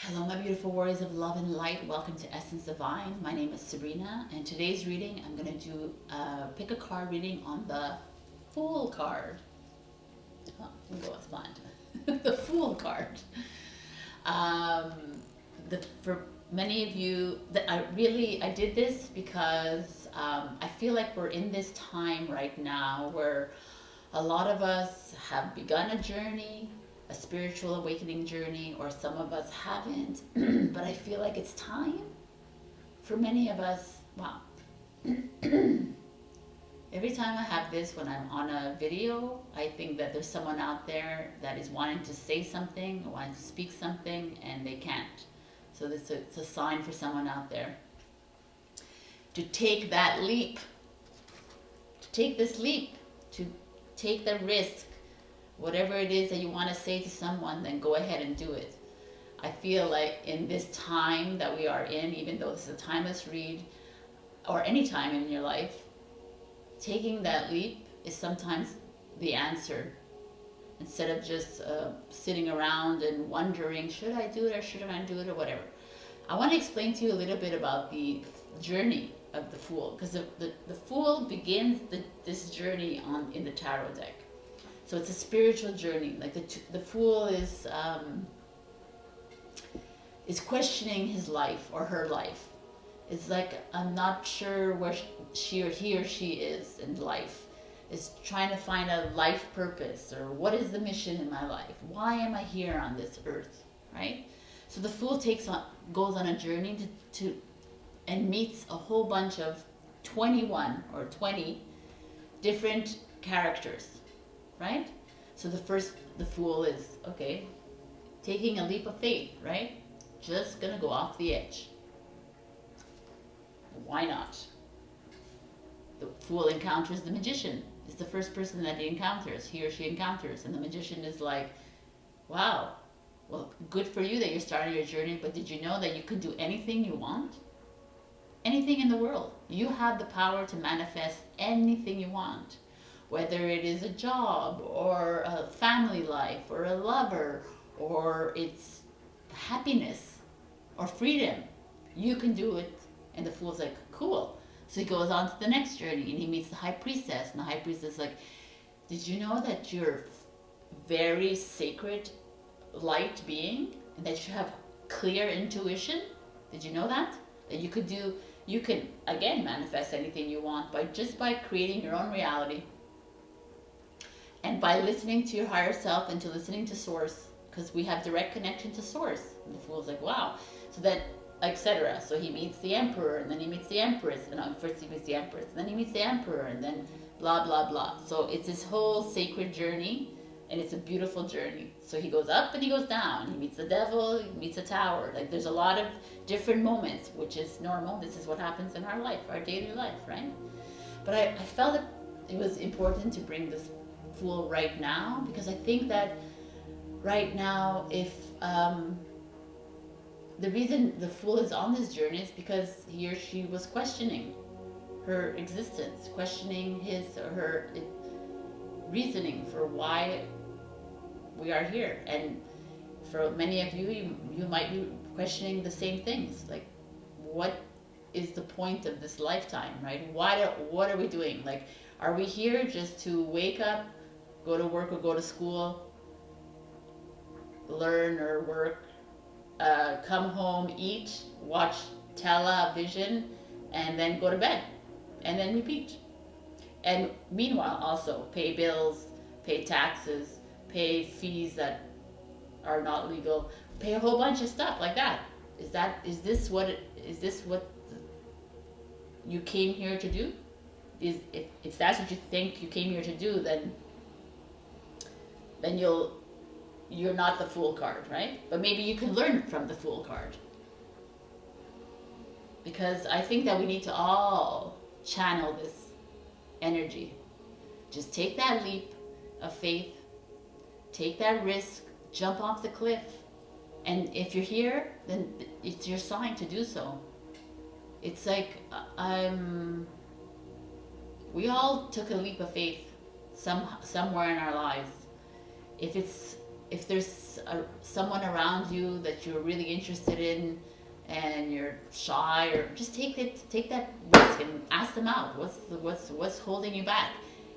Hello, my beautiful warriors of love and light. Welcome to Essence Divine. My name is Sabrina, and today's reading, I'm going to do pick a card reading on the Fool card. Oh, we go as planned. The Fool card. Um, for many of you, I did this because I feel like we're in this time right now where a lot of us have begun a journey, a spiritual awakening journey, or some of us haven't. But I feel like it's time for many of us. Wow. Every time I have this, when I'm on a video, I think that there's someone out there that is wanting to say something, or wanting to speak something, and they can't. So it's a sign for someone out there to take that leap, to take this leap, to take the risk. Whatever it is that you want to say to someone, then go ahead and do it. I feel like in this time that we are in, even though this is a timeless read, or any time in your life, taking that leap is sometimes the answer. Instead of just sitting around and wondering, should I do it or shouldn't I do it or whatever. I want to explain to you a little bit about the journey of the Fool, because the Fool begins this journey in the tarot deck. So it's a spiritual journey. Like the Fool is questioning his life or her life. It's like, I'm not sure where he or she is in life. It's trying to find a life purpose, or what is the mission in my life? Why am I here on this earth, right? So the Fool goes on a journey and meets a whole bunch of 21 or 20 different characters, right? So the Fool is, okay, taking a leap of faith, right? Just gonna go off the edge. Why not? The Fool encounters the Magician. It's the first person that he or she encounters. And the Magician is like, wow, well, good for you that you're starting your journey, but did you know that you can do anything you want? Anything in the world. You have the power to manifest anything you want. Whether it is a job, or a family life, or a lover, or it's happiness, or freedom. You can do it. And the Fool's like, cool. So he goes on to the next journey, and he meets the High Priestess. And the High Priestess is like, did you know that you're very sacred light being, and that you have clear intuition? Did you know that? That you can again manifest anything you want by creating your own reality, and by listening to your higher self and to listening to Source, because we have direct connection to Source. And the Fool's like, wow. So that, etc. So he meets the Emperor, and then he meets the Empress. And first he meets the Empress, and then he meets the Emperor, and then blah, blah, blah. So it's this whole sacred journey, and it's a beautiful journey. So he goes up and he goes down. He meets the devil, he meets a tower. Like, there's a lot of different moments, which is normal. This is what happens in our life, our daily life, right? But I felt it was important to bring this Fool right now, because I think that right now, if the reason the Fool is on this journey is because he or she was questioning her existence, questioning his or her reasoning for why we are here. And for many of you, you might be questioning the same things, like, what is the point of this lifetime, right? What are we doing? Like, are we here just to wake up, go to work or go to school, learn or work, come home, eat, watch television, and then go to bed, and then repeat? And meanwhile, also pay bills, pay taxes, pay fees that are not legal, pay a whole bunch of stuff like that. Is this what you came here to do? If that's what you think you came here to do, then you're not the Fool card, right? But maybe you can learn from the Fool card. Because I think that we need to all channel this energy. Just take that leap of faith, take that risk, jump off the cliff. And if you're here, then it's your sign to do so. It's like, we all took a leap of faith somewhere in our lives. If if there's someone around you that you're really interested in and you're shy, or just take that risk and ask them out. What's holding you back?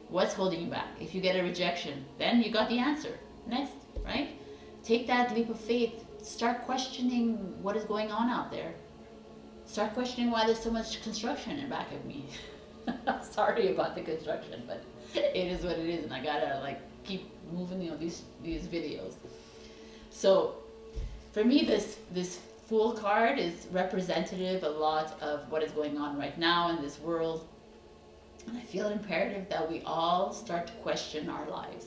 What's holding you back? If you get a rejection, then you got the answer. Next, right? Take that leap of faith. Start questioning what is going on out there. Start questioning why there's so much construction in back of me. Sorry about the construction, but it is what it is, and I gotta like keep moving, these videos. So for me, this Fool card is representative a lot of what is going on right now in this world, and I feel imperative that we all start to question our lives.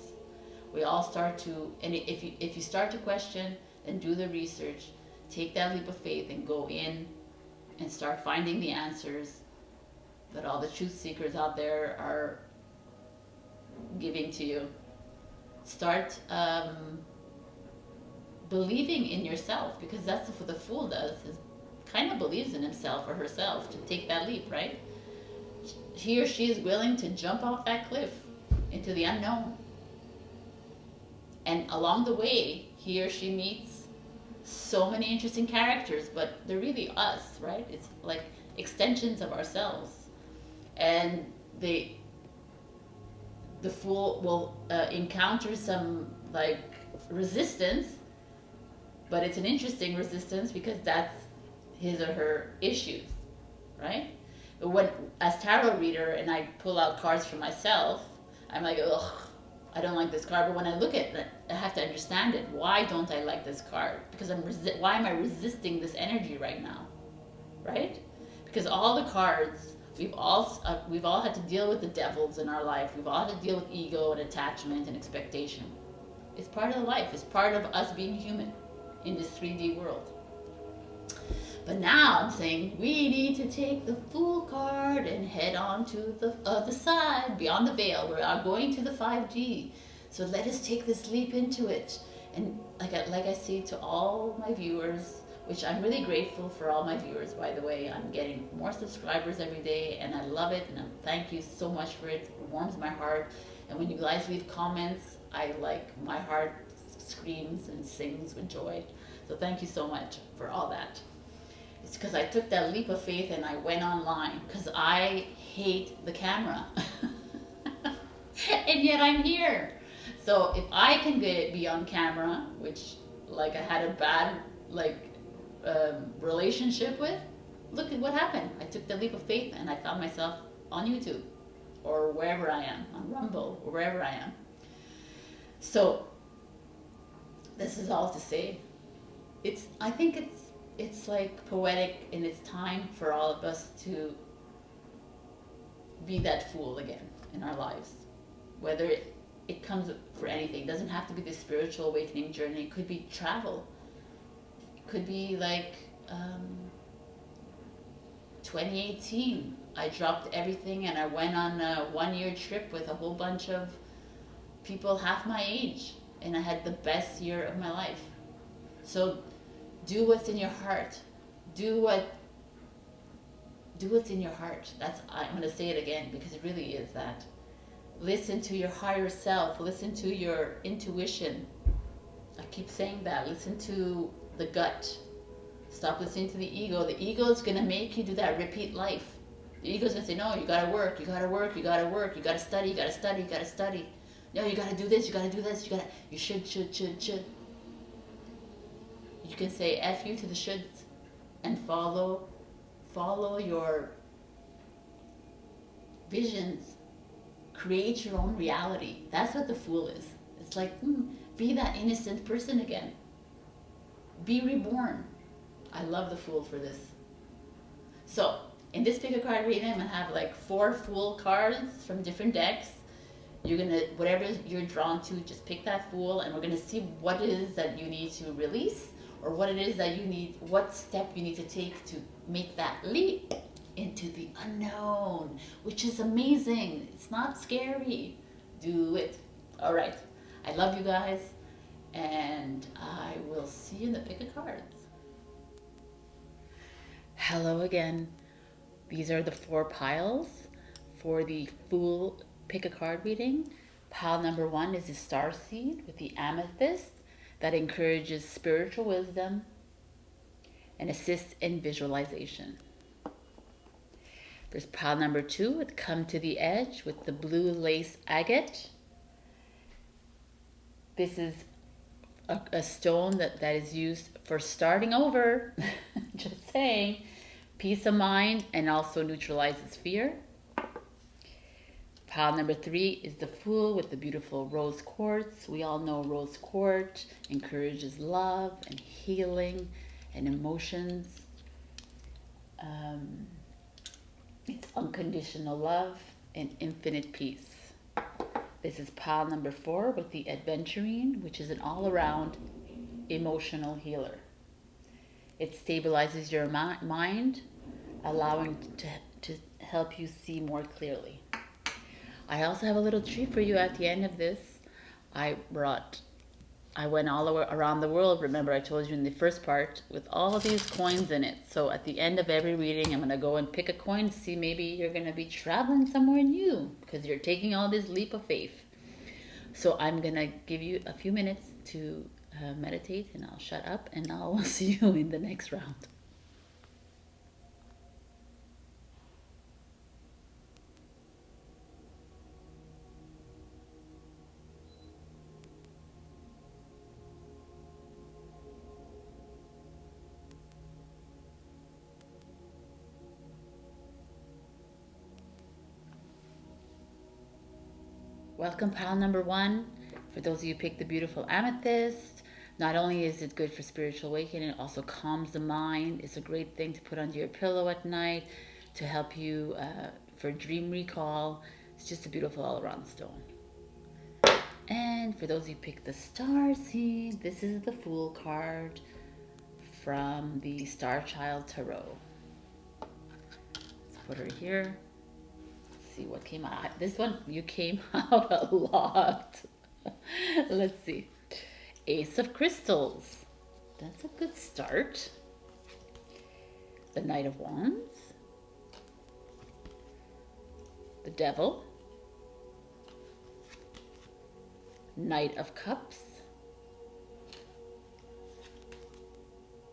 We all start to, and if you start to question, then do the research, take that leap of faith, and go in and start finding the answers that all the truth seekers out there are giving to you. Start believing in yourself, because that's what the Fool does, is kind of believes in himself or herself to take that leap, right? He or she is willing to jump off that cliff into the unknown. And along the way, he or she meets so many interesting characters, but they're really us, right? It's like extensions of ourselves. And the Fool will encounter some like resistance, but it's an interesting resistance because that's his or her issues, right? But when, as tarot reader, and I pull out cards for myself, I'm like, ugh, I don't like this card. But when I look at it, I have to understand it. Why don't I like this card? Because why am I resisting this energy right now, right? Because all the cards, we've all had to deal with the devils in our life. We've all had to deal with ego and attachment and expectation. It's part of life. It's part of us being human in this 3D world. But now I'm saying we need to take the Fool card and head on to the other side, beyond the veil. We are going to the 5D. So let us take this leap into it. And like I say to all my viewers, which I'm really grateful for all my viewers, by the way. I'm getting more subscribers every day, and I love it, and thank you so much for it. It warms my heart. And when you guys leave comments, my heart screams and sings with joy. So thank you so much for all that. It's because I took that leap of faith and I went online, because I hate the camera. And yet I'm here. So if I can be on camera, which like I had a bad relationship with, look at what happened. I took the leap of faith and I found myself on YouTube, or wherever I am, on Rumble, or wherever I am. So this is all to say, I think it's like poetic, and it's time for all of us to be that Fool again in our lives. Whether it comes for anything, it doesn't have to be the spiritual awakening journey. It could be travel. It could be like 2018. I dropped everything and I went on a 1-year trip with a whole bunch of people half my age, and I had the best year of my life. So do what's in your heart. Do what's in your heart. I'm going to say it again, because it really is that. Listen to your higher self. Listen to your intuition. I keep saying that. Listen to the gut. Stop listening to the ego. The ego is going to make you do that repeat life. The ego is going to say, no, you got to work, you got to work, you got to work, you got to study, you got to study, you got to study. No, you got to do this, you got to do this, you should. You can say F you to the shoulds and follow your visions. Create your own reality. That's what the Fool is. It's like, be that innocent person again. Be reborn. I love the Fool for this. So, in this pick a card reading, I'm going to have like 4 Fool cards from different decks. You're going to, whatever you're drawn to, just pick that Fool, and we're going to see what it is that you need to release, or what it is that you need, what step you need to take to make that leap into the unknown, which is amazing. It's not scary. Do it. All right. I love you guys, and I will see you in the pick of cards. Hello again. These are the 4 piles for the Fool pick a card reading. Pile number 1 is the Starseed with the Amethyst. that encourages spiritual wisdom and assists in visualization. There's pile number 2, it Come to the Edge with the blue lace agate. This is a stone that is used for starting over, just saying, peace of mind, and also neutralizes fear. Pile number 3 is the Fool with the beautiful rose quartz. We all know rose quartz encourages love and healing and emotions. It's unconditional love and infinite peace. This is pile number 4 with the Adventurine, which is an all-around emotional healer. It stabilizes your mind, allowing to help you see more clearly. I also have a little treat for you at the end of this. I went all around the world, remember I told you in the first part, with all these coins in it. So at the end of every reading, I'm going to go and pick a coin to see maybe you're going to be traveling somewhere new because you're taking all this leap of faith. So I'm going to give you a few minutes to meditate, and I'll shut up, and I'll see you in the next round. Welcome pile number 1. For those of you who picked the beautiful amethyst, not only is it good for spiritual awakening, it also calms the mind. It's a great thing to put under your pillow at night to help you for dream recall. It's just a beautiful all-around stone. And for those of you who picked the starseed, this is the Fool card from the Starchild Tarot. Let's put her here. See what came out. This one, you came out a lot. Let's see. Ace of Crystals. That's a good start. The Knight of Wands. The Devil. Knight of Cups.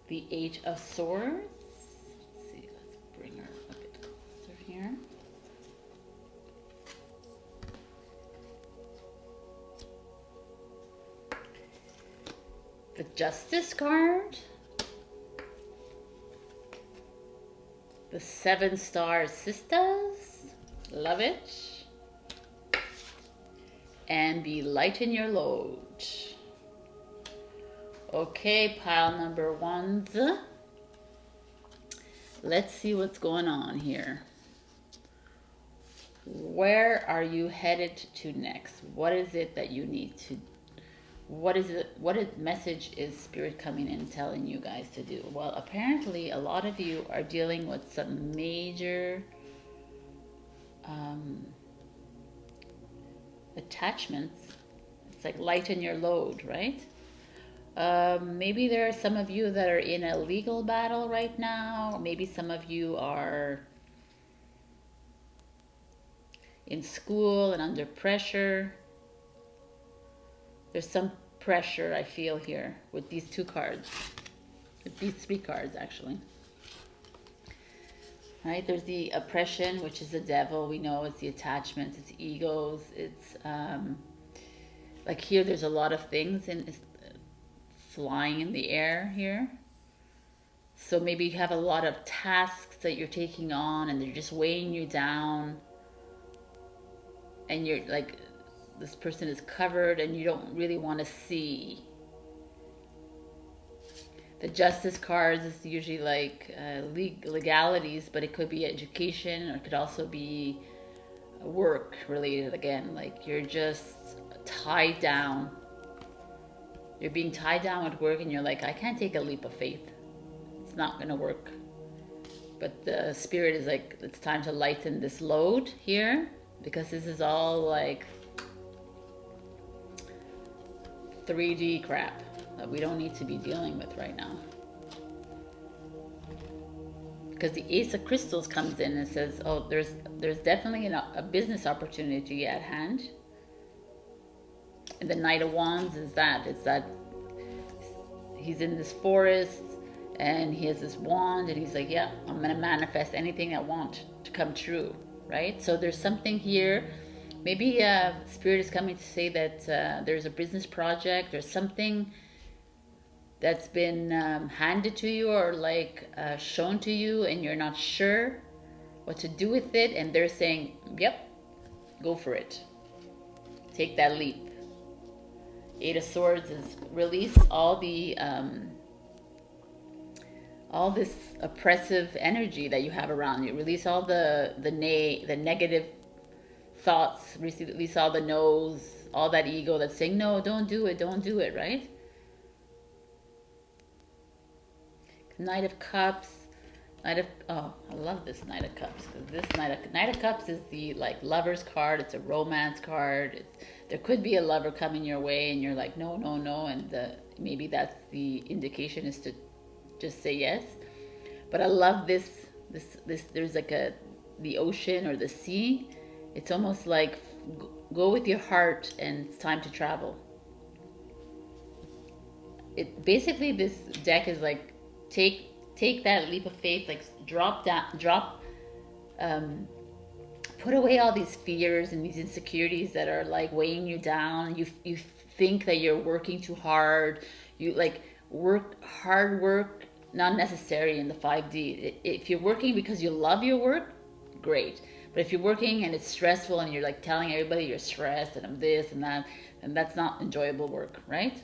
The Eight of Swords. Let's see, let's bring her a bit closer here. The Justice card, the 7-star sisters, love it, and the Lighten Your Load. Okay, pile number 1. Let's see what's going on here. Where are you headed to next? What is it that you need to do? What message is Spirit coming in telling you guys to do? Well, apparently a lot of you are dealing with some major attachments. It's like lighten your load, right? Maybe there are some of you that are in a legal battle right now. Maybe some of you are in school and under pressure. There's some pressure I feel here with these 2 cards, with these 3 cards actually. Right, there's the oppression, which is the devil. We know it's the attachments, it's egos, it's like here there's a lot of things flying in the air here. So maybe you have a lot of tasks that you're taking on and they're just weighing you down, and you're like, this person is covered and you don't really want to see. The Justice cards is usually like legalities, but it could be education, or it could also be work related again. Like you're just tied down. You're being tied down with work and you're like, I can't take a leap of faith. It's not going to work. But the Spirit is like, it's time to lighten this load here, because this is all like 3D crap that we don't need to be dealing with right now. Because the Ace of Crystals comes in and says, oh, there's definitely a business opportunity at hand. And the Knight of Wands is that he's in this forest and he has this wand and he's like, yeah, I'm gonna manifest anything I want to come true, right? So there's something here. Maybe spirit is coming to say that there's a business project or something that's been handed to you or like shown to you and you're not sure what to do with it, and they're saying, yep, go for it, take that leap. Eight of Swords is release all this oppressive energy that you have around you. Release all the negative thoughts. Release all the no's, all that ego that's saying no, don't do it, right? Knight of Cups. I love this Knight of Cups. This Knight of Cups is the like lover's card. It's a romance card. There could be a lover coming your way, and you're like, no, and maybe that's the indication is to just say yes. But I love this. There's like the ocean or the sea. It's almost like go with your heart, and it's time to travel. It basically, this deck is like take that leap of faith, like put away all these fears and these insecurities that are like weighing you down. You think that you're working too hard. You like hard work, not necessary in the 5D. If you're working because you love your work, great. But if you're working and it's stressful and you're like telling everybody you're stressed and I'm this and that, and that's not enjoyable work, right?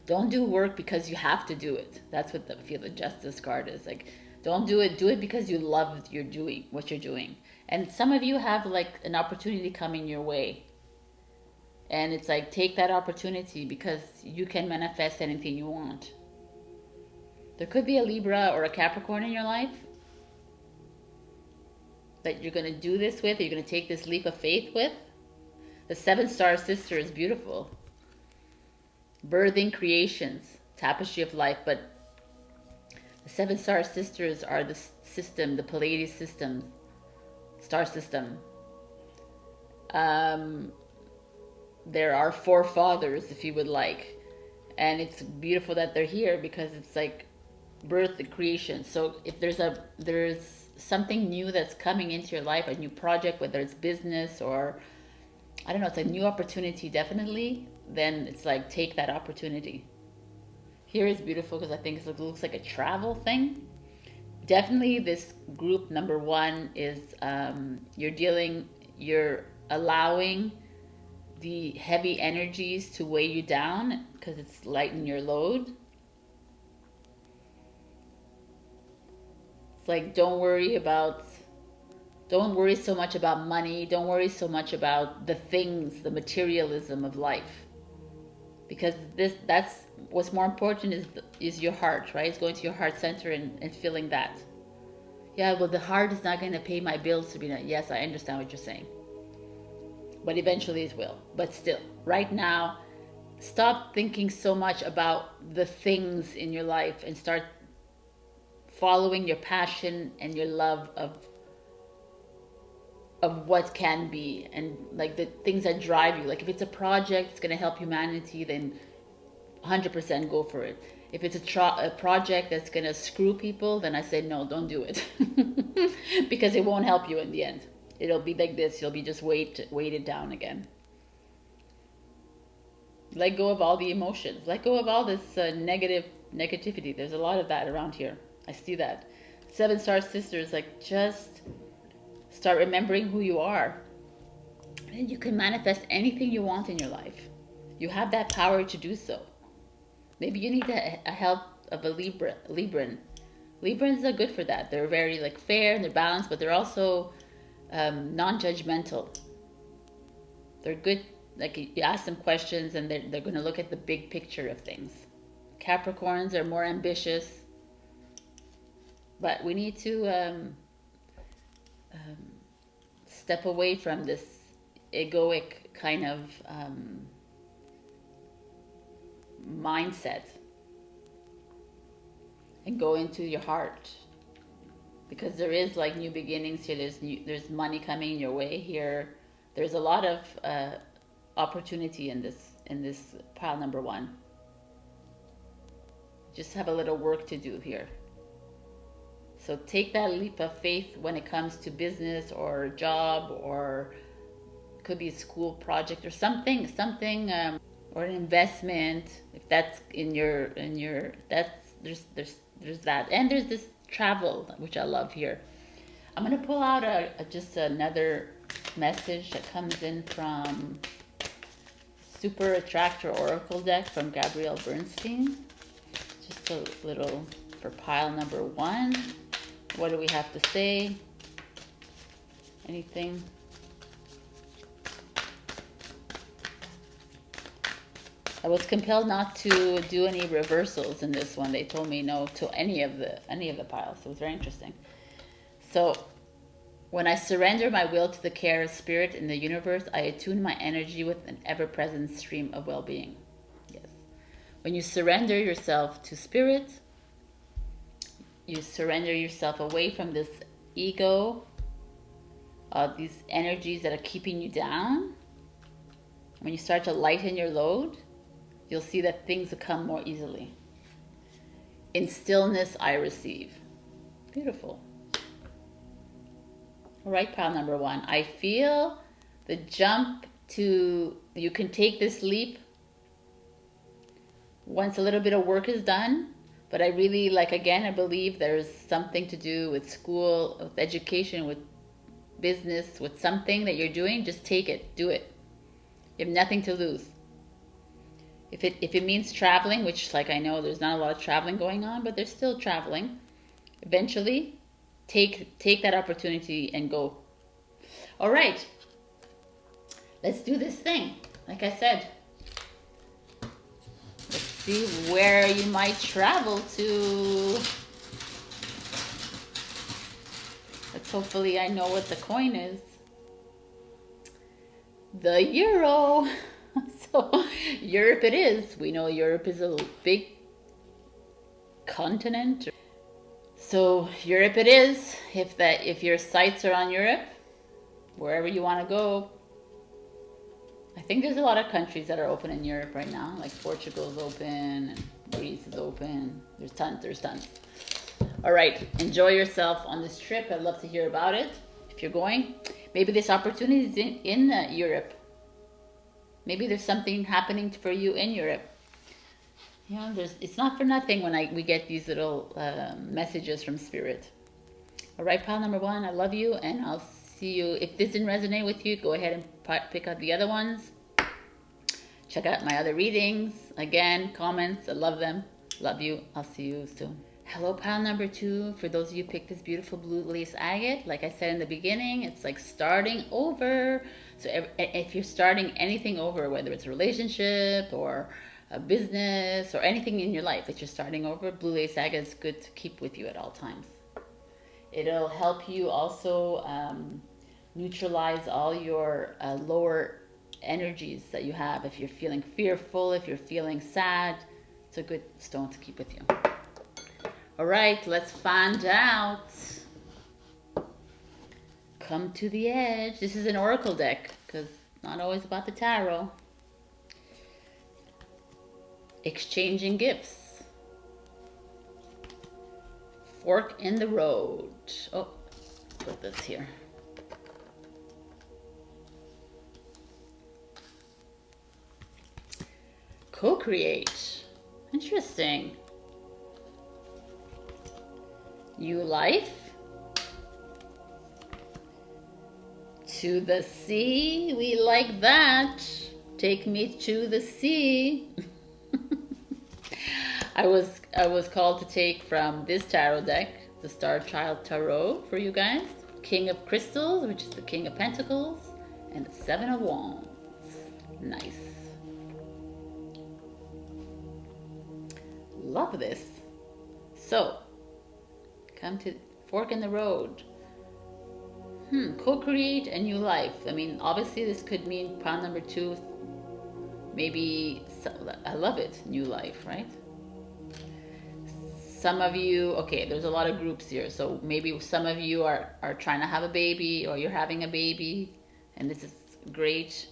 Don't do work because you have to do it. That's what the Feel the Justice card is. Like, don't do it because you love what you're doing. And some of you have like an opportunity coming your way. And it's like, take that opportunity because you can manifest anything you want. There could be a Libra or a Capricorn in your life that you're going to do this with, or you're going to take this leap of faith with. The 7-star sister is beautiful. Birthing creations, tapestry of life, but the 7-star sisters are the system, the Pleiades system, star system. There are forefathers, if you would like, and it's beautiful that they're here because it's like birth and creation. So if there's something new that's coming into your life, a new project, whether it's business or I don't know, it's a new opportunity, definitely, then it's like, take that opportunity. Here is beautiful because I think it looks like a travel thing. Definitely this group number 1 is you're allowing the heavy energies to weigh you down because it's lighten your load. It's like, don't worry so much about money. Don't worry so much about the things, the materialism of life. Because that's what's more important is your heart, right? It's going to your heart center and feeling that. Yeah, well, the heart is not going to pay my bills, Sabrina. Yes, I understand what you're saying. But eventually it will. But still, right now, stop thinking so much about the things in your life and start following your passion and your love of what can be, and like the things that drive you. Like if it's a project that's going to help humanity, then 100% go for it. If it's a project that's going to screw people, then I say no, don't do it. Because it won't help you in the end. It'll be like this, you'll be just weighted down again. Let go of all the emotions, let go of all this negativity. There's a lot of that around here. I see that. 7-star sisters, like, just start remembering who you are, and you can manifest anything you want in your life. You have that power to do so. Maybe you need a help of a Libran. Librans are good for that. They're very like fair and they're balanced, but they're also non-judgmental. They're good. Like you ask them questions and they're going to look at the big picture of things. Capricorns are more ambitious, but we need to step away from this egoic kind of mindset and go into your heart, because there is like new beginnings here. There's money coming your way here. There's a lot of opportunity in this pile number 1. just have a little work to do here. So take that leap of faith when it comes to business or job, or could be a school project or something, or an investment. If that's in your that's there's that, and there's this travel, which I love here. I'm gonna pull out just another message that comes in from Super Attractor Oracle deck from Gabrielle Bernstein. Just a little for pile number 1. What do we have to say? Anything? I was compelled not to do any reversals in this one. They told me no to any of the piles. So it was very interesting. So when I surrender my will to the care of spirit in the universe, I attune my energy with an ever-present stream of well-being. Yes. When you surrender yourself to spirit, you surrender yourself away from this ego, these energies that are keeping you down. When you start to lighten your load, you'll see that things will come more easily. In stillness, I receive. Beautiful. All right, pile number 1. I feel the jump to, you can take this leap once a little bit of work is done. But I really, like, again, I believe there's something to do with school, with education, with business, with something that you're doing. Just take it, do it. You have nothing to lose. If it means traveling, which, like, I know there's not a lot of traveling going on, but there's still traveling. Eventually, take that opportunity and go. All right, let's do this thing. Like I said, let's see where you might travel to. Let's hopefully I know what the coin is. The euro. So Europe it is. We know Europe is a big continent. So Europe it is. If your sights are on Europe, wherever you want to go. I think there's a lot of countries that are open in Europe right now. Like Portugal's open and Greece is open. There's tons. All right, enjoy yourself on this trip. I'd love to hear about it. If you're going, maybe this opportunity is in Europe. Maybe there's something happening for you in Europe. You know, it's not for nothing when we get these little messages from Spirit. All right, pile number 1, I love you, and I'll see you. If this didn't resonate with you, go ahead and pick out the other ones. Check out my other readings. Again, comments, I love them. Love you. I'll see you soon. Hello, pile number 2. For those of you who picked this beautiful blue lace agate, like I said in the beginning, it's like starting over. So if you're starting anything over, whether it's a relationship or a business or anything in your life that you're starting over, blue lace agate is good to keep with you at all times. It'll help you also neutralize all your lower energies that you have. If you're feeling fearful, if you're feeling sad, it's a good stone to keep with you. All right, let's find out. Come to the edge. This is an oracle deck because not always about the tarot. Exchanging gifts. Fork in the road. Oh, put this here. Co-create. Interesting. New life. To the sea. We like that. Take me to the sea. I was called to take from this tarot deck, the Starchild Tarot for you guys. King of Crystals, which is the King of Pentacles, and the 7 of Wands. Nice. Love this. So, come to fork in the road. Co-create a new life. I mean, obviously this could mean pile number 2. Maybe, I love it, new life, right? Some of you, okay, there's a lot of groups here. So maybe some of you are trying to have a baby, or you're having a baby, and this is great.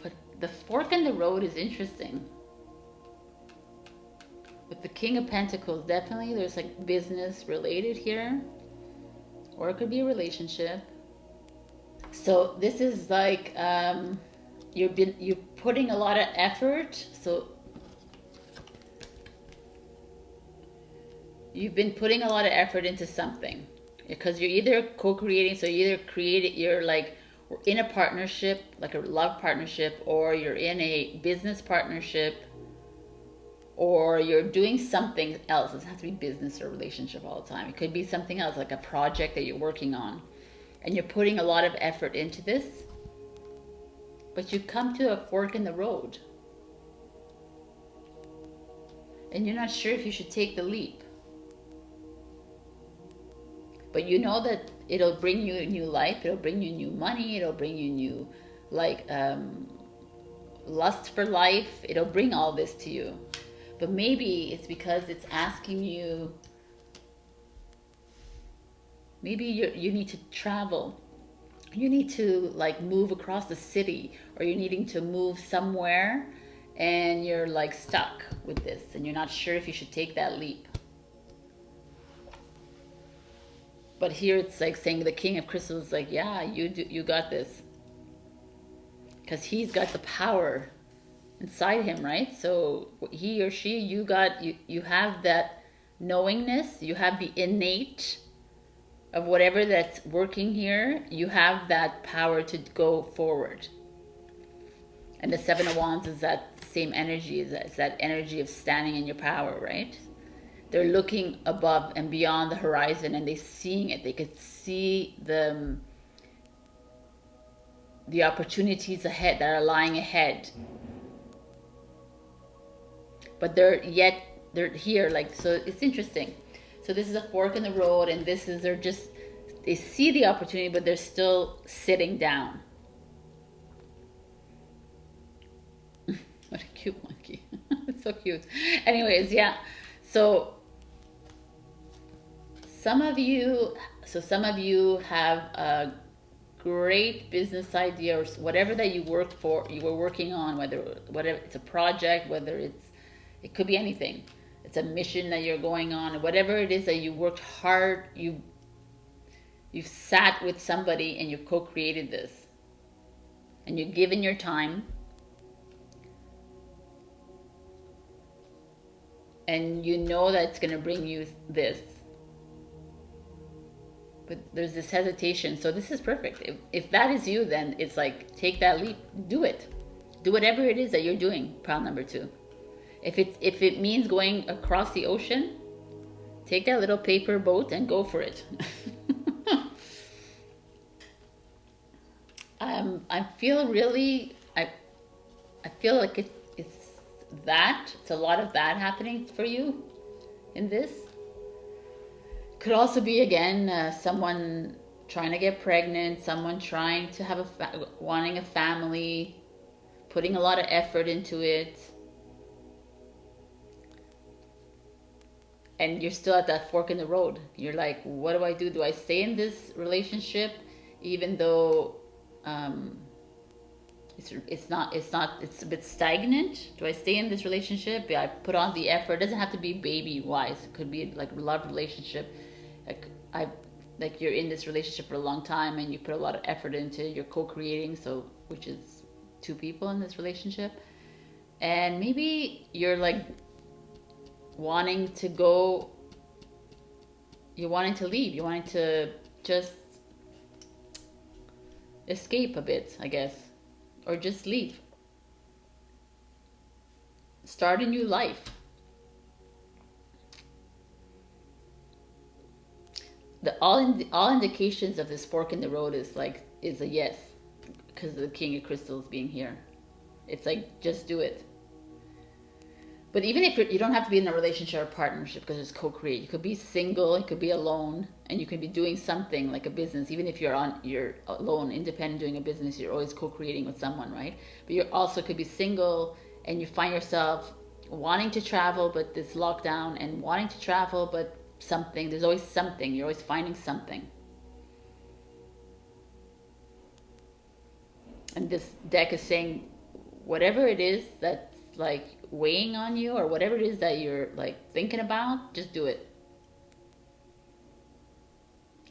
But the fork in the road is interesting. the King of Pentacles, definitely there's like business related here, or it could be a relationship. So this is like you're putting a lot of effort. So you've been putting a lot of effort into something, because you're either co-creating, so you either create it, you're like in a partnership, like a love partnership, or you're in a business partnership, or you're doing something else. It doesn't have to be business or relationship all the time. It could be something else, like a project that you're working on, and you're putting a lot of effort into this, but you come to a fork in the road and you're not sure if you should take the leap. But you know that it'll bring you a new life, it'll bring you new money, it'll bring you new, like, lust for life, it'll bring all this to you. But maybe it's because it's asking you, maybe you need to travel, you need to like move across the city, or you're needing to move somewhere and you're like stuck with this and you're not sure if you should take that leap. But here it's like saying the King of Crystals is like, yeah, you got this, because he's got the power inside him, right? So he or she, you have that knowingness, you have the innate of whatever that's working here, you have that power to go forward. And the Seven of Wands is that same energy, it's that energy of standing in your power, right? They're looking above and beyond the horizon, and they're seeing it. They could see the opportunities ahead that are lying ahead. But they're here, like, so it's interesting. So this is a fork in the road, and this is, they see the opportunity, but they're still sitting down. What a cute monkey. It's so cute. Anyways, yeah. So some of you have a great business idea, or whatever that you were working on, whether it's a project, whether it could be anything. It's a mission that you're going on, whatever it is that you worked hard, you've sat with somebody and you've co-created this, and you've given your time, and you know that it's going to bring you this, but there's this hesitation. So this is perfect. If that is you, then it's like, take that leap, do it, do whatever it is that you're doing. Pile number 2. If it means going across the ocean, take that little paper boat and go for it. I feel like it's a lot of that happening for you in this. Could also be, again, someone trying to get pregnant, someone trying to have wanting a family, putting a lot of effort into it. And you're still at that fork in the road. You're like, what do I do? Do I stay in this relationship even though it's a bit stagnant? Do I stay in this relationship? I put on the effort. It doesn't have to be baby wise. It could be like a love relationship. Like you're in this relationship for a long time and you put a lot of effort into it. You're co-creating, so which is 2 people in this relationship. And maybe you're like wanting to leave, you're wanting to just escape a bit, I guess, or just leave, start a new life. All indications of this fork in the road is a yes, because of the King of Crystals being here. It's like, just do it. But even if you don't have to be in a relationship or partnership, because it's co-create. You could be single, you could be alone, and you could be doing something like a business. Even if you're alone, independent, doing a business, you're always co-creating with someone, right? But you also could be single, and you find yourself wanting to travel, but this lockdown, and wanting to travel, but something. There's always something. You're always finding something. And this deck is saying, whatever it is that's like weighing on you, or whatever it is that you're like thinking about, just do it.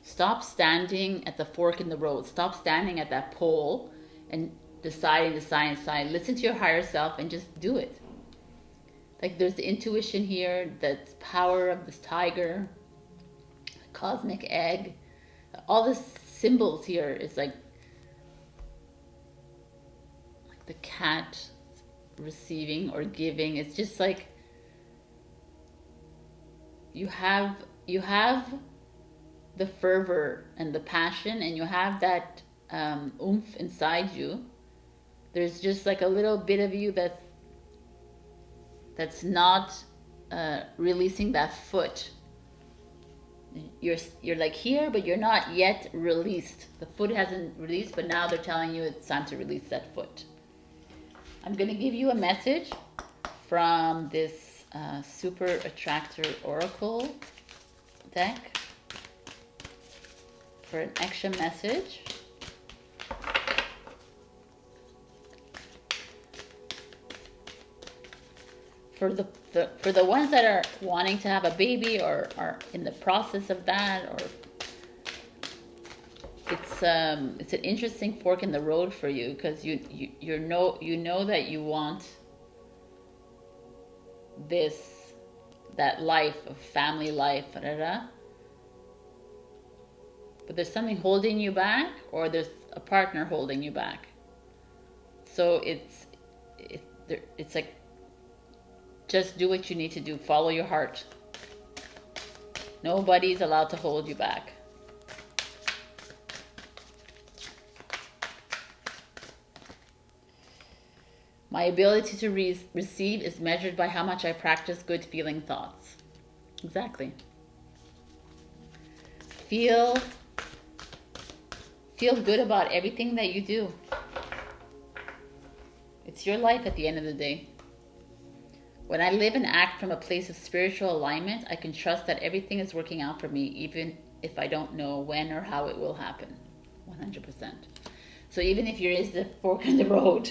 Stop standing at the fork in the road. Stop standing at that pole and deciding. Listen to your higher self and just do it. Like there's the intuition here, the power of this tiger, the cosmic egg, all the symbols here is like the cat receiving or giving. It's just like you have the fervor and the passion, and you have that oomph inside you. There's just like a little bit of you that's not releasing that foot. You're like here, but you're not yet released. The foot hasn't released, but now they're telling you it's time to release that foot. I'm going to give you a message from this Super Attractor Oracle deck for an extra message. For the ones that are wanting to have a baby or are in the process of that, or it's an interesting fork in the road for you, because you know that you want that life of family life, but there's something holding you back, or there's a partner holding you back. So it's like, just do what you need to do. Follow your heart. Nobody's allowed to hold you back. My ability to receive is measured by how much I practice good feeling thoughts. Exactly. Feel good about everything that you do. It's your life at the end of the day. When I live and act from a place of spiritual alignment, I can trust that everything is working out for me, even if I don't know when or how it will happen. 100%. So even if you're in the fork in the road,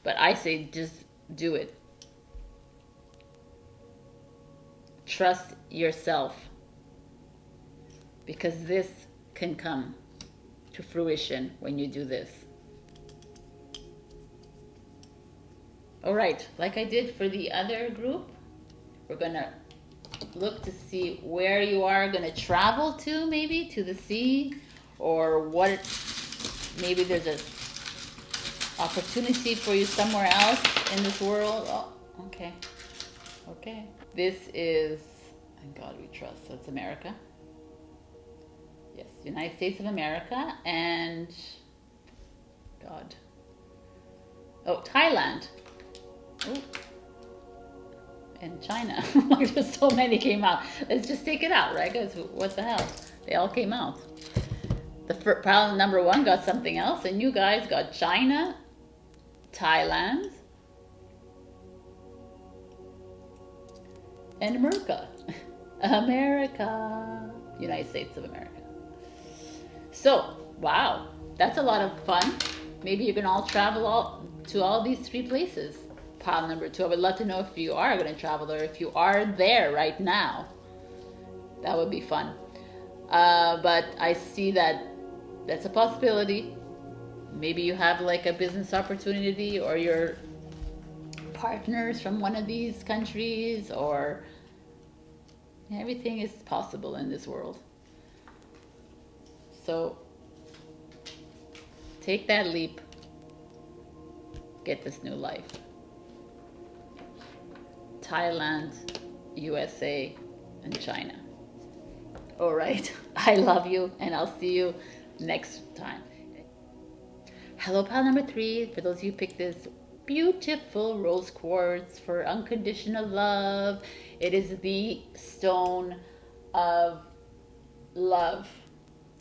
but I say just do it. Trust yourself, because this can come to fruition when you do this. All right, like I did for the other group, we're gonna look to see where you are gonna travel to, maybe to the sea, or what, maybe there's a opportunity for you somewhere else in this world. Oh, okay. This is, and God we trust, so it's America. Yes, United States of America, and God. Oh, Thailand. Oh. And China. There's so many came out. Let's just take it out, right? Because what the hell? They all came out. The pile number one got something else, and you guys got China, Thailand, and America. United States of America. So, wow, that's a lot of fun. Maybe you can all travel to all these 3 places. Pile number 2. I would love to know if you are going to travel, or if you are there right now. That would be fun. But I see that's a possibility. Maybe you have like a business opportunity, or your partners from one of these countries, or everything is possible in this world. So take that leap. Get this new life. Thailand, USA, and China. All right. I love you, and I'll see you next time. Hello, pile number 3. For those of you who picked this beautiful rose quartz for unconditional love, it is the stone of love.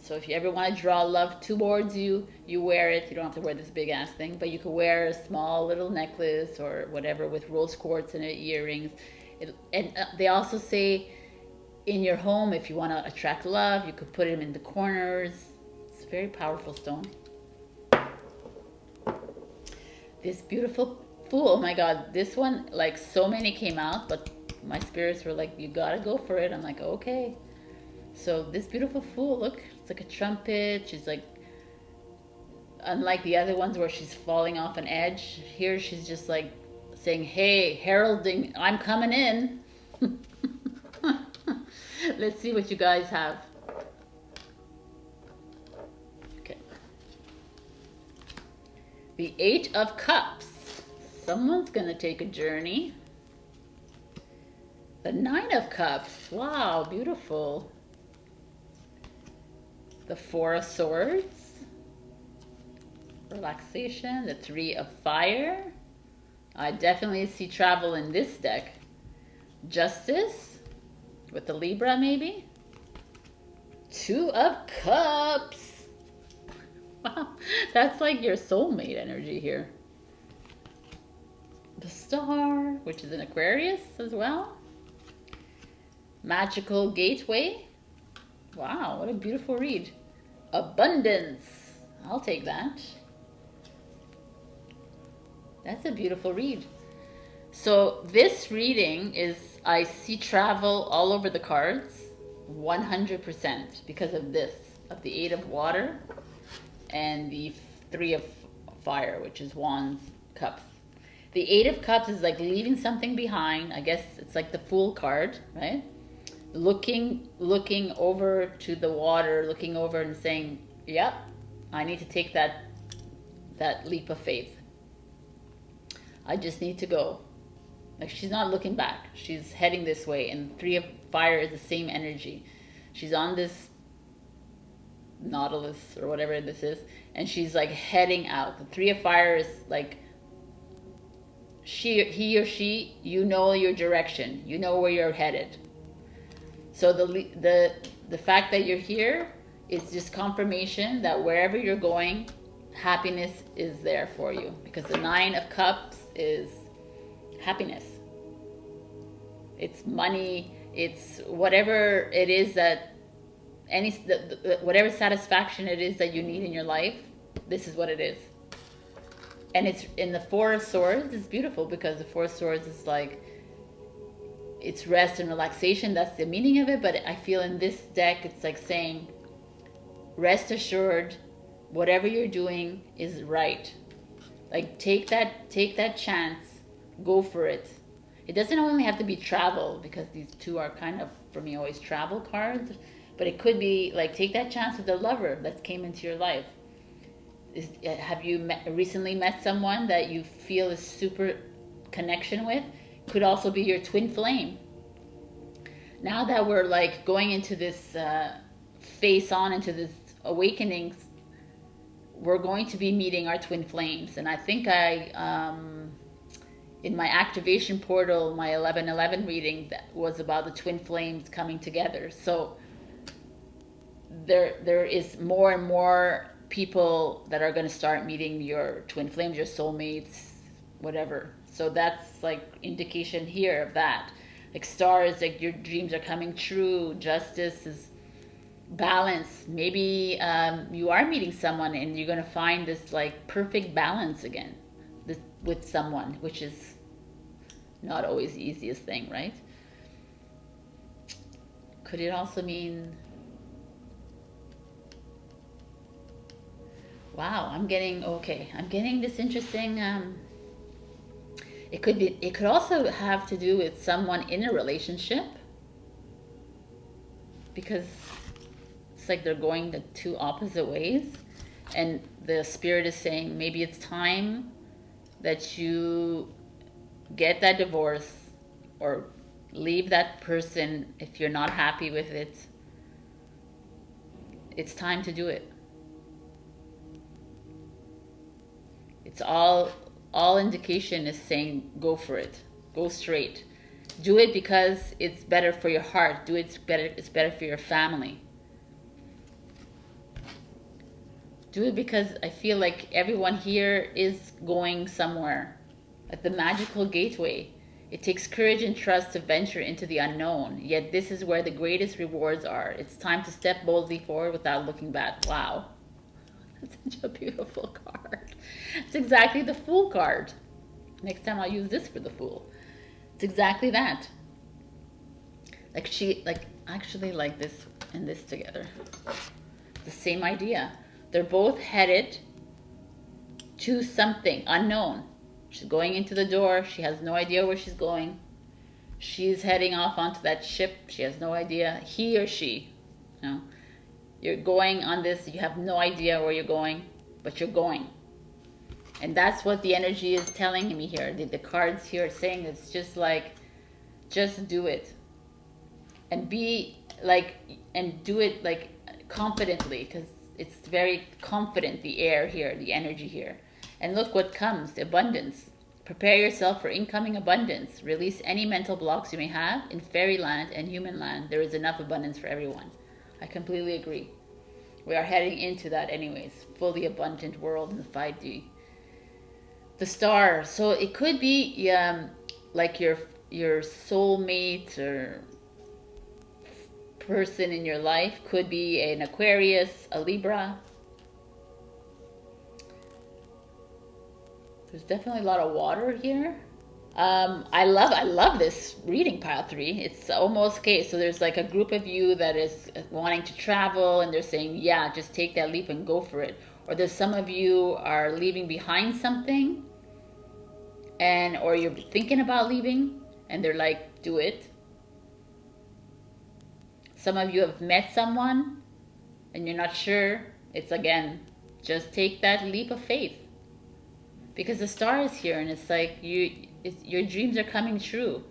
So if you ever want to draw love towards you, you wear it. You don't have to wear this big ass thing, but you could wear a small little necklace or whatever with rose quartz in it, earrings. And they also say in your home, if you want to attract love, you could put them in the corners. It's a very powerful stone. This beautiful Fool, oh my God, this one, like so many came out, but my spirits were like, you gotta go for it. I'm like, okay. So this beautiful Fool, look, it's like a trumpet. She's like, unlike the other ones where she's falling off an edge, here she's just like saying, hey, heralding, I'm coming in. Let's see what you guys have. Okay. The Eight of Cups. Someone's gonna take a journey. The Nine of Cups. Wow, beautiful. The Four of Swords. Relaxation. The Three of Fire. I definitely see travel in this deck. Justice. With the Libra, maybe. Two of Cups. Wow, that's like your soulmate energy here. The Star, which is an Aquarius as well. Magical Gateway. Wow, what a beautiful read. Abundance. I'll take that. That's a beautiful read. So this reading is, I see travel all over the cards, 100%, because of this, of the Eight of Water and the Three of Fire, which is Wands, Cups. The Eight of Cups is like leaving something behind. I guess it's like the Fool card, right? Looking over to the water, looking over and saying, yep, I need to take that leap of faith. I just need to go. Like, she's not looking back. She's heading this way. And Three of Fire is the same energy. She's on this Nautilus or whatever this is, and she's like heading out. The Three of Fire is like, he or she, you know your direction. You know where you're headed. So the fact that you're here is just confirmation that wherever you're going, happiness is there for you. Because the Nine of Cups is happiness. It's money. It's whatever it is that whatever satisfaction it is that you need in your life. This is what it is. And it's in the Four of Swords. It's beautiful because the Four of Swords is like, it's rest and relaxation. That's the meaning of it. But I feel in this deck, it's like saying, rest assured, whatever you're doing is right. Like, take that chance, go for it. It doesn't only have to be travel, because these two are kind of, for me, always travel cards. But it could be like, take that chance with a lover that came into your life. Have you recently met someone that you feel is super connection with? Could also be your twin flame. Now that we're like going into this face on into this awakening, we're going to be meeting our twin flames. And I think in my activation portal, my 11/11 reading, that was about the twin flames coming together. So there is more and more people that are going to start meeting your twin flames, your soulmates, whatever. So that's like indication here of that. Like, stars, like your dreams are coming true. Justice is balance. Maybe you are meeting someone and you're going to find this like perfect balance again with someone, which is not always the easiest thing, right? Could it also mean, wow, I'm getting this interesting, it could also have to do with someone in a relationship, because it's like they're going the two opposite ways, and the spirit is saying maybe it's time that you get that divorce or leave that person if you're not happy with it. It's time to do it. It's all indication is saying go for it. Go straight. Do it because it's better for your heart. Do it, it's better for your family. Do it because I feel like everyone here is going somewhere. At the magical gateway, it takes courage and trust to venture into the unknown. Yet this is where the greatest rewards are. It's time to step boldly forward without looking back. Wow. That's such a beautiful card. It's exactly the Fool card. Next time I'll use this for the Fool. It's exactly that. Like she, like actually like this and this together. The same idea. They're both headed to something unknown. She's going into the door. She has no idea where she's going. She's heading off onto that ship. She has no idea. He or she, you know, you're going on this. You have no idea where you're going, but you're going. And that's what the energy is telling me here. The cards here are saying it's just like, just do it. And be like, and do it like confidently, because it's very confident, the air here, the energy here. And look what comes, the abundance. Prepare yourself for incoming abundance. Release any mental blocks you may have. In fairyland and human land, there is enough abundance for everyone. I completely agree. We are heading into that anyways. Fully abundant world in the 5D. The star. So it could be like your soulmate or person in your life. Could be an Aquarius, a Libra. There's definitely a lot of water here. I love this reading, pile 3. It's almost okay. So there's like a group of you that is wanting to travel, and they're saying, yeah, just take that leap and go for it. Or there's some of you are leaving behind something, and or you're thinking about leaving, and they're like, do it. Some of you have met someone, and you're not sure. It's again, just take that leap of faith. Because the star is here, and it's like your dreams are coming true.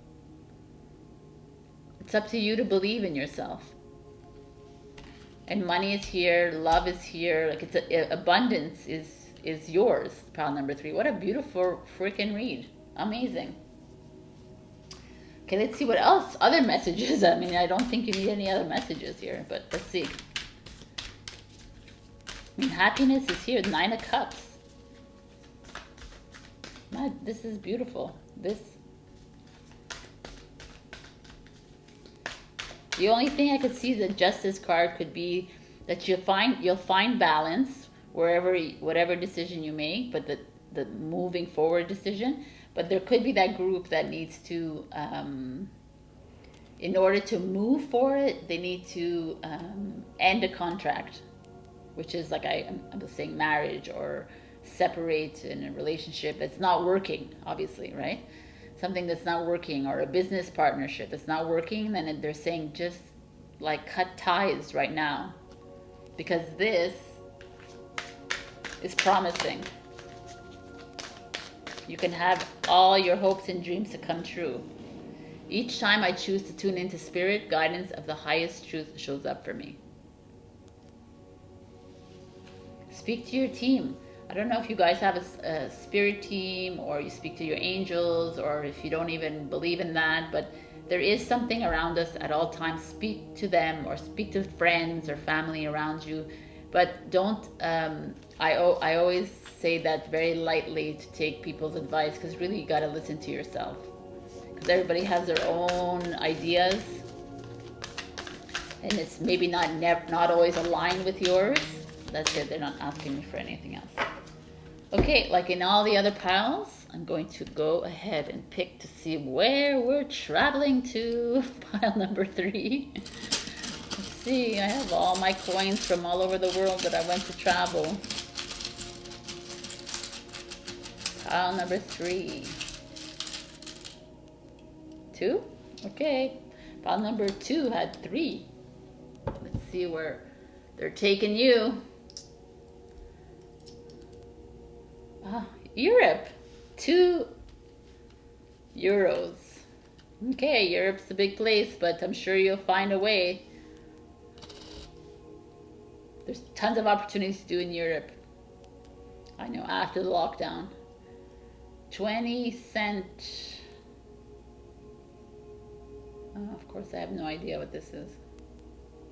It's up to you to believe in yourself. And money is here, love is here. Like abundance is yours. Pile number 3. What a beautiful freaking read! Amazing. Okay, let's see what else. Other messages. I mean, I don't think you need any other messages here, but let's see. I mean, happiness is here. 9 of Cups. This is beautiful. The only thing I could see, the Justice card could be that you'll find balance whatever decision you make, but the moving forward decision. But there could be that group that needs to, in order to move forward, they need to end a contract, which is like I was saying, marriage or separate in a relationship that's not working, obviously, right? Something that's not working, or a business partnership that's not working, then they're saying just like cut ties right now, because this is promising. You can have all your hopes and dreams to come true. Each time I choose to tune into spirit, guidance of the highest truth shows up for me. Speak to your team. I don't know if you guys have a spirit team, or you speak to your angels, or if you don't even believe in that, but there is something around us at all times. Speak to them, or speak to friends or family around you, but don't, I always say that very lightly, to take people's advice, because really you got to listen to yourself, because everybody has their own ideas, and it's maybe not always aligned with yours. That's it. They're not asking me for anything else. Okay, like in all the other piles, I'm going to go ahead and pick to see where we're traveling to. Pile number 3. Let's see, I have all my coins from all over the world that I went to travel. Pile number 3. 2? Okay. Pile number 2 had 3. Let's see where they're taking you. Europe. 2 euros. Okay, Europe's a big place, but I'm sure you'll find a way. There's tons of opportunities to do in Europe. I know, after the lockdown. 20 cent. Oh, of course, I have no idea what this is.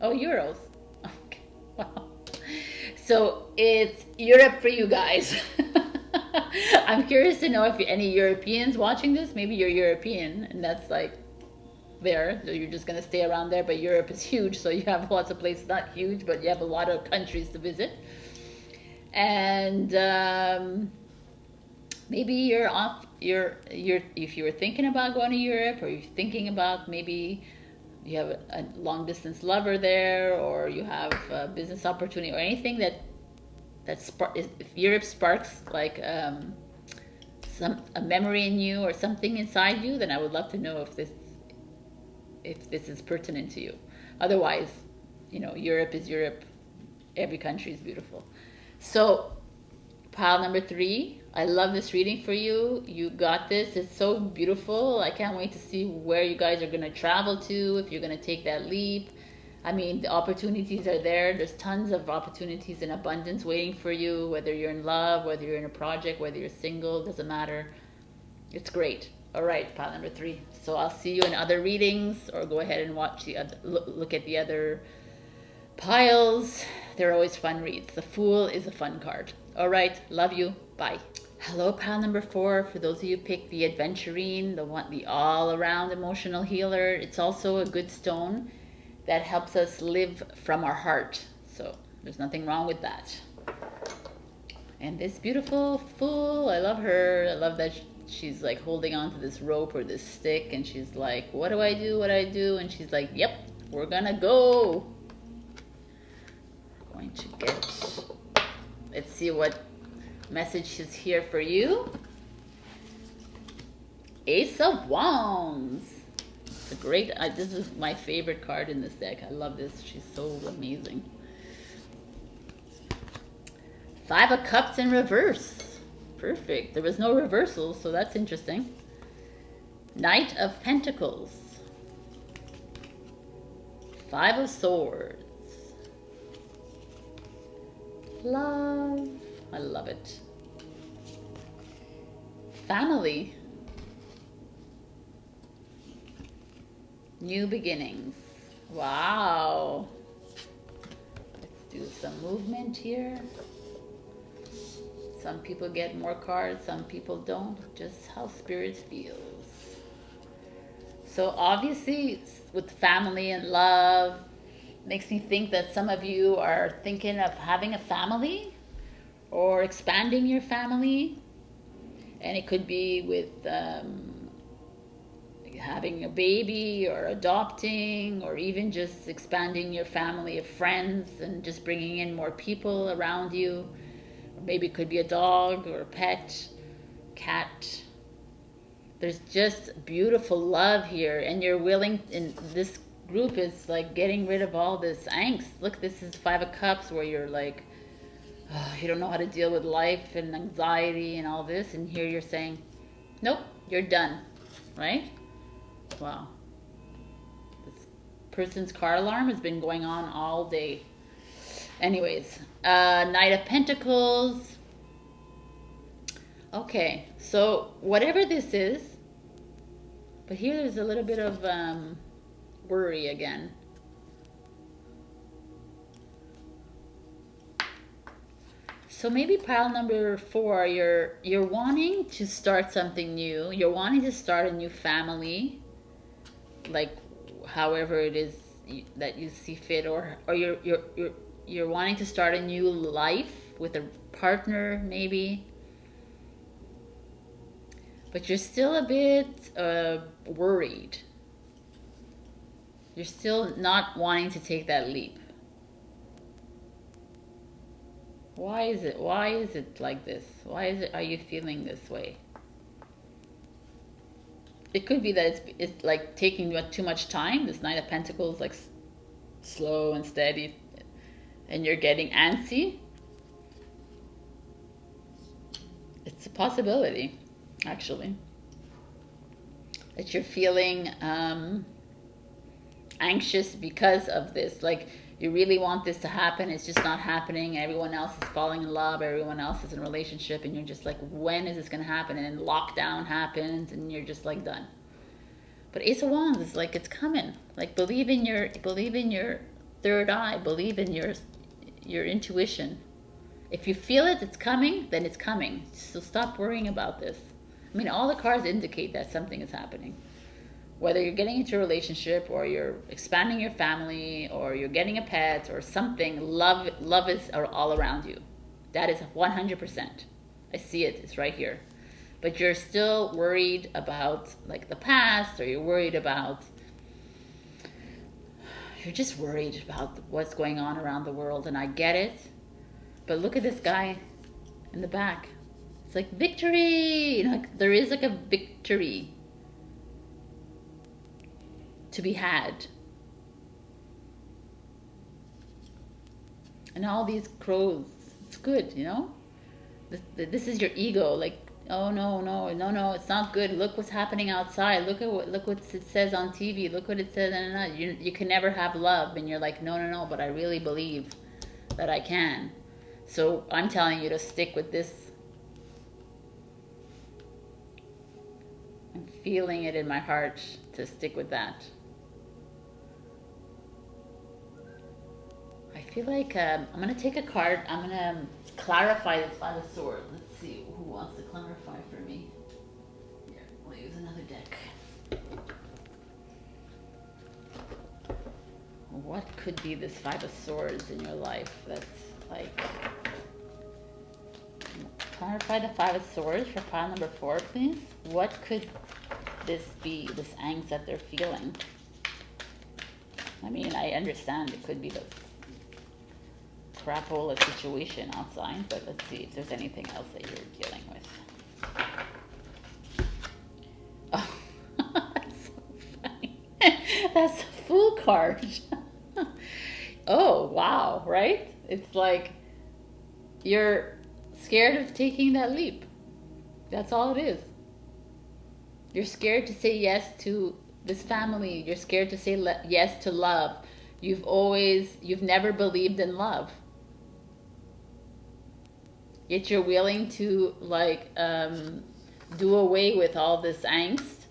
Oh, euros. Okay, wow. So it's Europe for you guys. I'm curious to know if any Europeans watching this. Maybe you're European, and that's like there. So you're just going to stay around there. But Europe is huge, so you have lots of places. Not huge, but you have a lot of countries to visit. And maybe you're off. You're if you were thinking about going to Europe, or you're thinking about maybe you have a long distance lover there, or you have a business opportunity, or anything if Europe sparks like a memory in you or something inside you, then I would love to know if this is pertinent to you. Otherwise, Europe is Europe. Every country is beautiful. So, pile number 3. I love this reading for you. You got this. It's so beautiful. I can't wait to see where you guys are going to travel to, if you're going to take that leap. I mean, the opportunities are there. There's tons of opportunities in abundance waiting for you, whether you're in love, whether you're in a project, whether you're single, doesn't matter. It's great. All right, pile number 3. So I'll see you in other readings, or go ahead and watch the other, look at the other piles. They're always fun reads. The Fool is a fun card. All right, love you. Bye. Hello, pile number 4. For those of you who picked the Adventurine, the all-around emotional healer, it's also a good stone that helps us live from our heart. So there's nothing wrong with that. And this beautiful Fool, I love her. I love that she's like holding on to this rope or this stick, and she's like, what do I do? What do I do? And she's like, yep, we're gonna go. Going to get, let's see what message is here for you. Ace of Wands. It's a great, this is my favorite card in this deck. I love this. She's so amazing. 5 of Cups in reverse. Perfect. There was no reversal, so that's interesting. Knight of Pentacles. 5 of Swords. Love. I love it. Family. New beginnings. Wow. Let's do some movement here. Some people get more cards, some people don't. Just how Spirit feels. So obviously with family and love, makes me think that some of you are thinking of having a family or expanding your family. And it could be with having a baby or adopting, or even just expanding your family of friends and just bringing in more people around you. Or maybe it could be a dog or a pet, cat. There's just beautiful love here, and you're willing, and this group is like getting rid of all this angst. Look, this is 5 of Cups, where you're like, oh, you don't know how to deal with life and anxiety and all this, and here you're saying, nope, you're done, right? Wow. This person's car alarm has been going on all day. Anyways, Knight of Pentacles. Okay, so whatever this is, but here there's a little bit of worry again. So maybe pile number 4, you're wanting to start something new. You're wanting to start a new family, like however it is that you see fit, or you're wanting to start a new life with a partner maybe. But you're still a bit worried. You're still not wanting to take that leap. Why is it? Why is it like this? Why is it? Are you feeling this way? It could be that it's like taking you too much time. This Knight of Pentacles, like slow and steady, and you're getting antsy. It's a possibility, actually, that you're feeling anxious because of this. Like, you really want this to happen, it's just not happening. Everyone else is falling in love, everyone else is in a relationship, and you're just like, when is this going to happen? And then lockdown happens and you're just like done. But Ace of Wands is like, it's coming. Like, believe in your third eye, believe in your intuition. If you feel it, it's coming, then it's coming. So stop worrying about this. I mean, all the cards indicate that something is happening. Whether you're getting into a relationship, or you're expanding your family, or you're getting a pet or something, love is all around you. That is 100%. I see it. It's right here. but you're still worried about like the past, or you're just worried about what's going on around the world. And I get it, but look at this guy in the back. It's like victory, like there is like a victory to be had. And all these crows, it's good, this is your ego, like, oh no, it's not good, look what's happening outside, look what it says on TV, look what it says, and you can never have love. And you're like, no, but I really believe that I can. So I'm telling you to stick with this. I'm feeling it in my heart to stick with that. I feel like I'm going to take a card. I'm going to clarify this Five of Swords. Let's see who wants to clarify for me. Here, we'll use another deck. What could be this Five of Swords in your life that's like... Clarify the Five of Swords for pile number 4, please. What could this be, this angst that they're feeling? I mean, I understand it could be the crapola situation outside, but let's see if there's anything else that you're dealing with. Oh, that's so funny. That's a Fool card. Oh, wow, right? It's like you're scared of taking that leap. That's all it is. You're scared to say yes to this family. You're scared to say yes to love. You've never believed in love. Yet you're willing to do away with all this angst,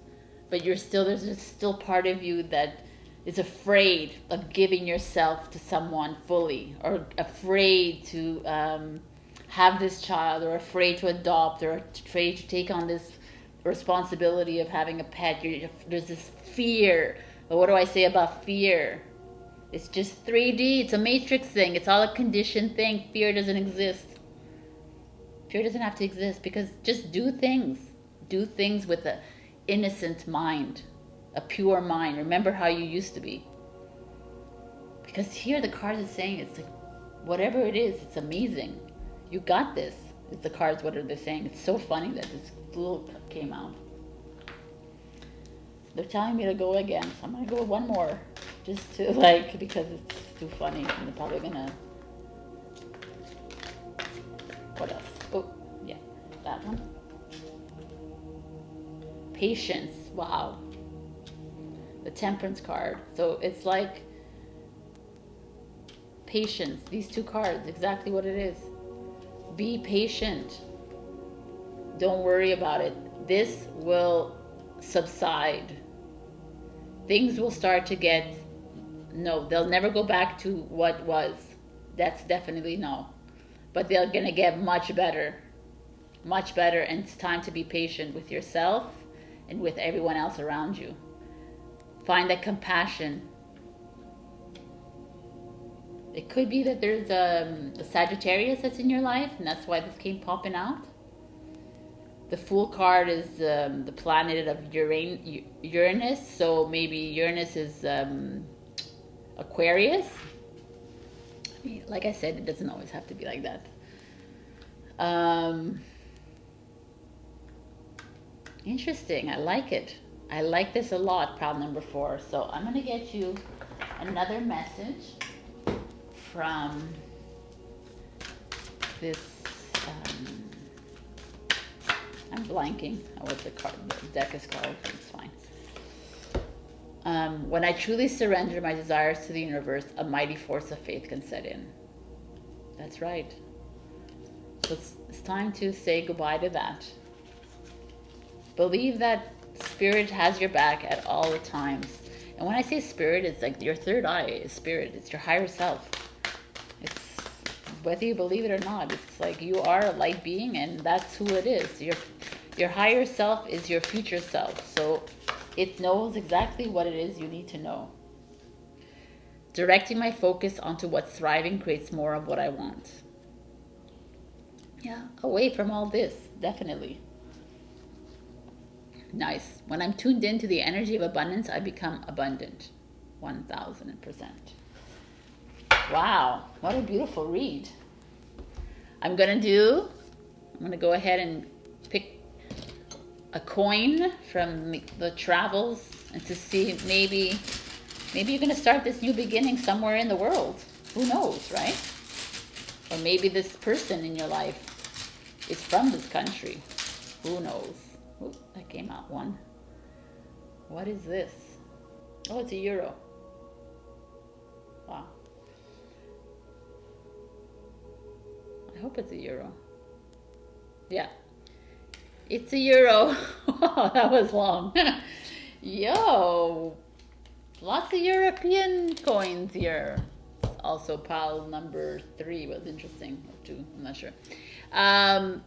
but there's still part of you that is afraid of giving yourself to someone fully, or afraid to have this child, or afraid to adopt, or afraid to take on this responsibility of having a pet. There's this fear. But what do I say about fear? It's just 3D. It's a matrix thing. It's all a conditioned thing. Fear doesn't exist. Fear doesn't have to exist, because just do things. Do things with an innocent mind, a pure mind. Remember how you used to be. Because here the cards are saying, it's like, whatever it is, it's amazing. You got this. It's the cards, what are they saying? It's so funny that this Fool came out. They're telling me to go again, so I'm going to go one more. Just to because it's too funny. And they're probably going to... What else? Oh, yeah, that one. Patience. Wow. The Temperance card. So it's like patience. These two cards, exactly what it is. Be patient. Don't worry about it. This will subside. Things will start to get... No, they'll never go back to what was. That's definitely no. But they're going to get much better. Much better. And it's time to be patient with yourself and with everyone else around you. Find that compassion. It could be that there's a Sagittarius that's in your life, and that's why this came popping out. The Fool card is the planet of Uranus, so maybe Uranus is Aquarius. Like I said, it doesn't always have to be like that. Interesting. I like it. I like this a lot, pile number 4. So I'm going to get you another message from this... I'm blanking on what the deck is called. It's fine. When I truly surrender my desires to the universe, a mighty force of faith can set in. That's right. So it's time to say goodbye to that. Believe that spirit has your back at all the times. And when I say spirit, it's like your third eye is spirit. It's your higher self. It's whether you believe it or not. It's like you are a light being, and that's who it is. Your higher self is your future self. So it knows exactly what it is you need to know. Directing my focus onto what's thriving creates more of what I want. Yeah, away from all this, definitely. Nice. When I'm tuned into the energy of abundance, I become abundant. 1000%. Wow, what a beautiful read. I'm gonna go ahead and pick a coin from the travels and to see maybe you're gonna start this new beginning somewhere in the world. Who knows, right? Or maybe this person in your life is from this country. Who knows? Ooh, that came out one. What is this? Oh, it's a euro. Wow. I hope it's a euro. Yeah. It's a euro. Wow, that was long. Yo. Lots of European coins here. Also, pile number 3 was interesting. Or 2, I'm not sure.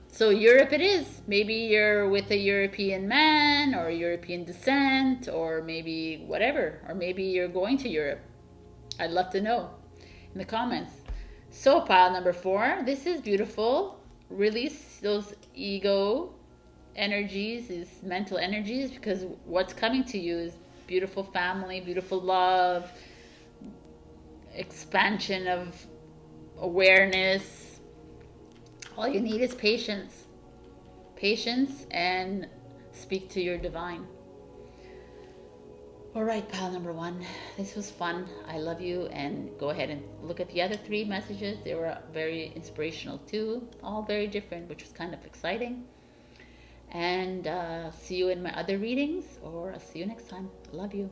So Europe it is. Maybe you're with a European man or European descent or maybe whatever. Or maybe you're going to Europe. I'd love to know in the comments. So pile number 4. This is beautiful. Release those ego energies, these mental energies, because what's coming to you is beautiful family, beautiful love, expansion of awareness. All you need is patience. Patience and speak to your divine. All right, pal number 1. This was fun. I love you. And go ahead and look at the other 3 messages. They were very inspirational too. All very different, which was kind of exciting. And see you in my other readings, or I'll see you next time. Love you.